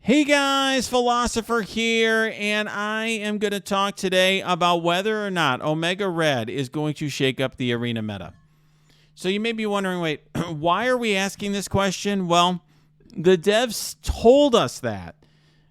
Hey guys, Philosopher here, and I am going to talk today about whether or not Omega Red is going to shake up the arena meta. So you may be wondering, wait, why are we asking this question? Well, the devs told us that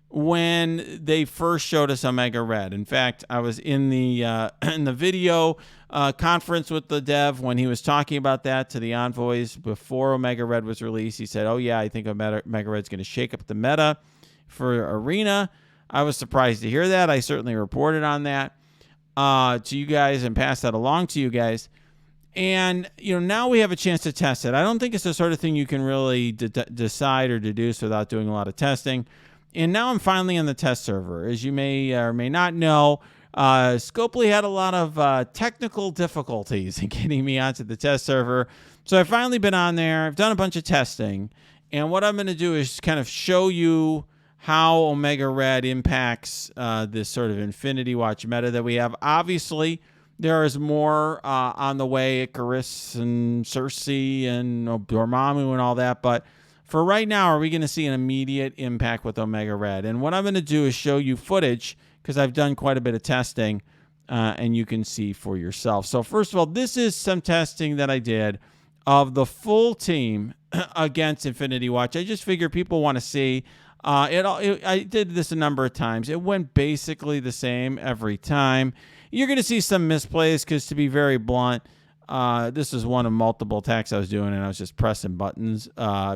when they first showed us Omega Red. In fact, I was in the in the video conference with the dev when he was talking about that to the envoys before Omega Red was released. He said, "Oh yeah, I think Omega Red's going to shake up the meta for arena." I was surprised to hear that. I certainly reported on that to you guys and passed that along to you guys. And, now we have a chance to test it. I don't think it's the sort of thing you can really decide or deduce without doing a lot of testing. And now I'm finally on the test server. As you may or may not know, Scopely had a lot of technical difficulties in getting me onto the test server. So I've finally been on there. I've done a bunch of testing. And what I'm going to do is kind of show you how Omega Red impacts this sort of Infinity Watch meta that we have. Obviously, there is more on the way, Icarus and Cersei and Dormammu and all that. But for right now, are we going to see an immediate impact with Omega Red? And what I'm going to do is show you footage, because I've done quite a bit of testing, and you can see for yourself. So first of all, this is some testing that I did of the full team against Infinity Watch. I just figure people want to see. I did this a number of times. It went basically the same every time. You're going to see some misplays because, to be very blunt, this is one of multiple attacks I was doing, and I was just pressing buttons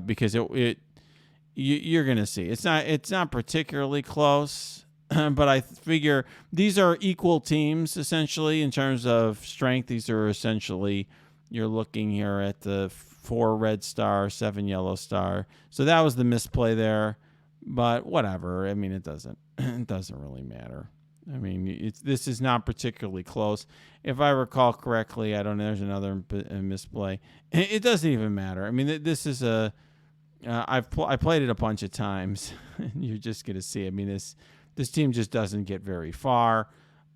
because you're going to see. It's not particularly close, but I figure these are equal teams, essentially, in terms of strength. These are essentially, you're looking here at the 4 red star, 7 yellow star. So that was the misplay there. But whatever. I mean, it doesn't really matter. I mean, this is not particularly close. If I recall correctly, I don't know. There's another misplay. It doesn't even matter. I mean, this is I played it a bunch of times. You're just gonna see. I mean, this team just doesn't get very far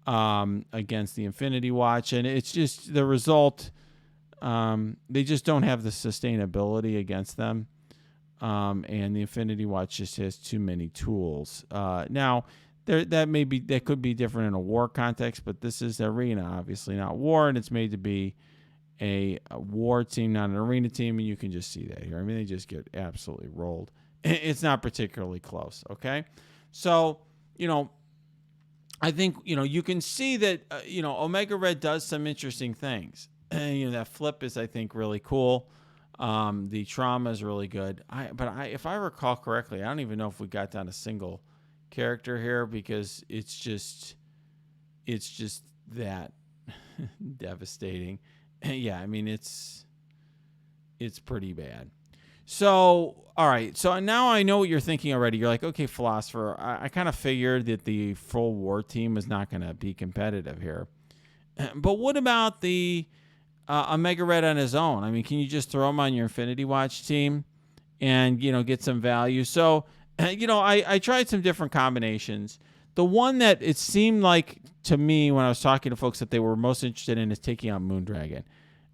against the Infinity Watch, and it's just the result. They just don't have the sustainability against them. And the Infinity Watch just has too many tools. Now, that could be different in a war context, but this is arena, obviously not war, and it's made to be a war team, not an arena team, and you can just see that here. I mean, they just get absolutely rolled. It's not particularly close, okay? So, I think, you can see that, Omega Red does some interesting things. That flip is, I think, really cool. The trauma is really good. If I recall correctly, I don't even know if we got down a single character here because it's just that devastating. Yeah, I mean it's pretty bad. So, all right. So now I know what you're thinking already. You're like, okay, Philosopher, I kind of figured that the full war team was not going to be competitive here. But what about the Omega Red on his own? I mean, can you just throw him on your Infinity Watch team and, get some value? So, I tried some different combinations. The one that it seemed like to me when I was talking to folks that they were most interested in is taking out Moondragon.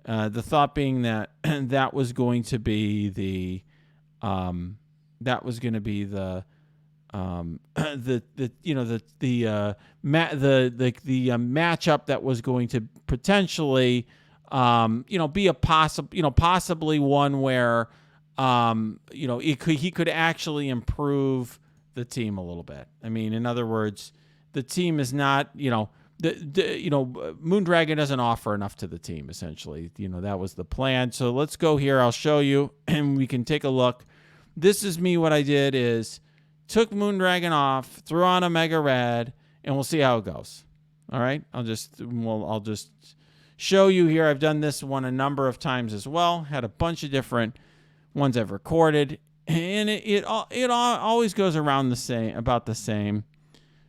The thought being that that was going to be the matchup that was going to potentially be a possibly one where, he could actually improve the team a little bit. I mean, in other words, the team is not, Moondragon doesn't offer enough to the team, essentially. That was the plan. So let's go here. I'll show you, and we can take a look. This is me. What I did is took Moondragon off, threw on Omega Red, and we'll see how it goes. All right? I'll just show you here. I've done this one a number of times as well. Had a bunch of different ones I've recorded, and it always goes around about the same.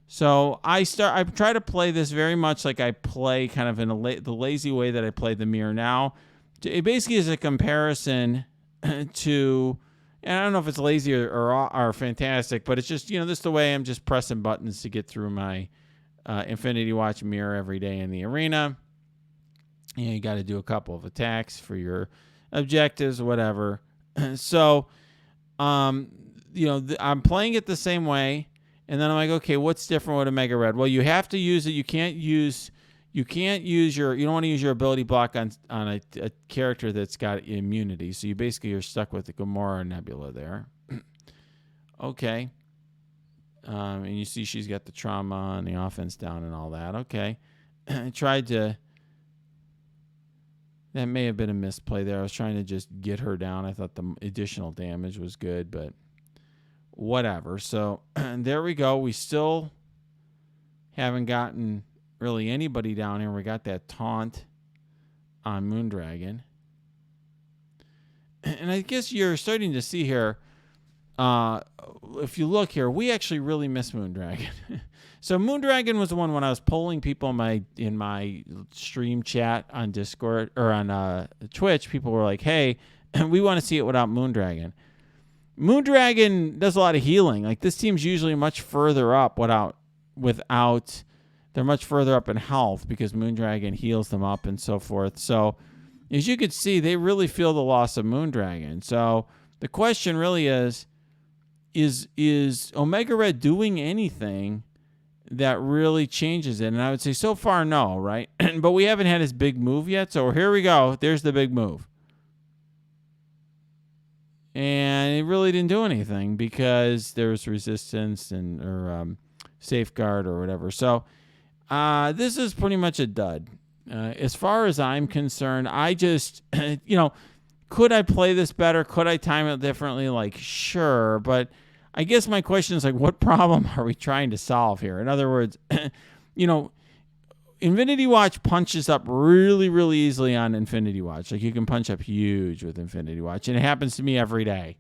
So I try to play this very much like I play kind of in the lazy way that I play the Mirror now. It basically is a comparison to, and I don't know if it's lazy or fantastic, but it's just, this is the way I'm just pressing buttons to get through my Infinity Watch Mirror every day in the arena. You got to do a couple of attacks for your objectives, whatever. So, I'm playing it the same way, and then I'm like, okay, what's different with Omega Red? Well, you have to use it. You don't want to use your ability block on a character that's got immunity. So you're stuck with the Gamora Nebula there. Okay. And you see she's got the trauma and the offense down and all that. Okay. I tried to... That may have been a misplay there. I was trying to just get her down. I thought the additional damage was good, but whatever. So there we go. We still haven't gotten really anybody down here. We got that taunt on Moondragon. And I guess you're starting to see here, if you look here, we actually really miss Moondragon. So Moondragon was the one when I was polling people in my stream chat on Discord or on Twitch. People were like, "Hey, we want to see it without Moondragon." Moondragon does a lot of healing. Like this team's usually much further up without. They're much further up in health because Moondragon heals them up and so forth. So as you can see, they really feel the loss of Moondragon. So the question really is Omega Red doing anything that really changes it? And I would say so far, no, right? But we haven't had his big move yet. So here we go. There's the big move. And it really didn't do anything because there was resistance or safeguard or whatever. So this is pretty much a dud. As far as I'm concerned, I just, could I play this better? Could I time it differently? Like, sure, but I guess my question is like, what problem are we trying to solve here? In other words, Infinity Watch punches up really, really easily on Infinity Watch. Like you can punch up huge with Infinity Watch, and it happens to me every day.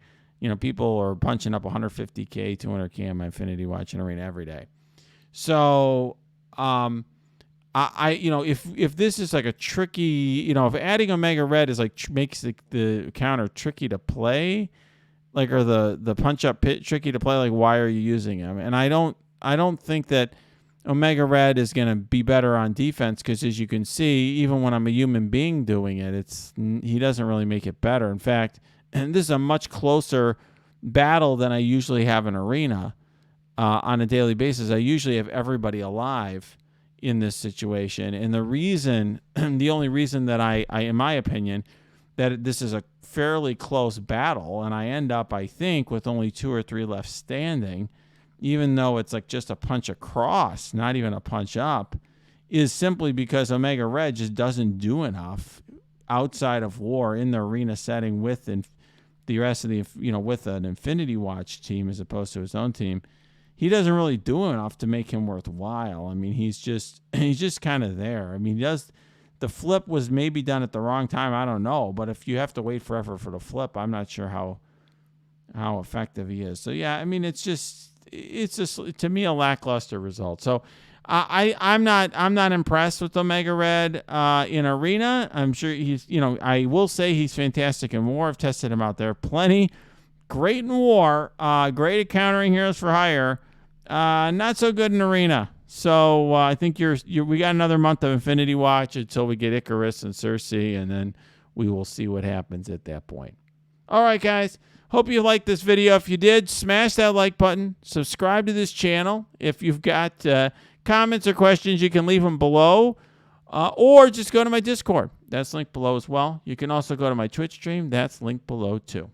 People are punching up 150K, 200K on my Infinity Watch in Arena every day. So, if this is like a tricky, if adding Omega Red is like makes the counter tricky to play, like, or the punch up pit tricky to play, like, why are you using him? And I don't think that Omega Red is going to be better on defense because, as you can see, even when I'm a human being doing it, he doesn't really make it better. In fact, and this is a much closer battle than I usually have in Arena on a daily basis. I usually have everybody alive in this situation. And the only reason that I in my opinion, that this is a fairly close battle, and I end up, I think, with only 2 or 3 left standing, even though it's like just a punch across, not even a punch up, is simply because Omega Red just doesn't do enough outside of war in the arena setting with the rest of with an Infinity Watch team as opposed to his own team. He doesn't really do enough to make him worthwhile. I mean, he's just kind of there. I mean, the flip was maybe done at the wrong time. I don't know, but if you have to wait forever for the flip, I'm not sure how effective he is. So yeah, I mean, it's just to me a lackluster result. So I'm not impressed with Omega Red in Arena. I'm sure I will say he's fantastic in War. I've tested him out there plenty. Great in War, great at countering Heroes for Hire. Not so good in Arena. So I think we got another month of Infinity Watch until we get Icarus and Cersei, and then we will see what happens at that point. All right, guys. Hope you liked this video. If you did, smash that like button. Subscribe to this channel. If you've got comments or questions, you can leave them below, or just go to my Discord. That's linked below as well. You can also go to my Twitch stream. That's linked below too.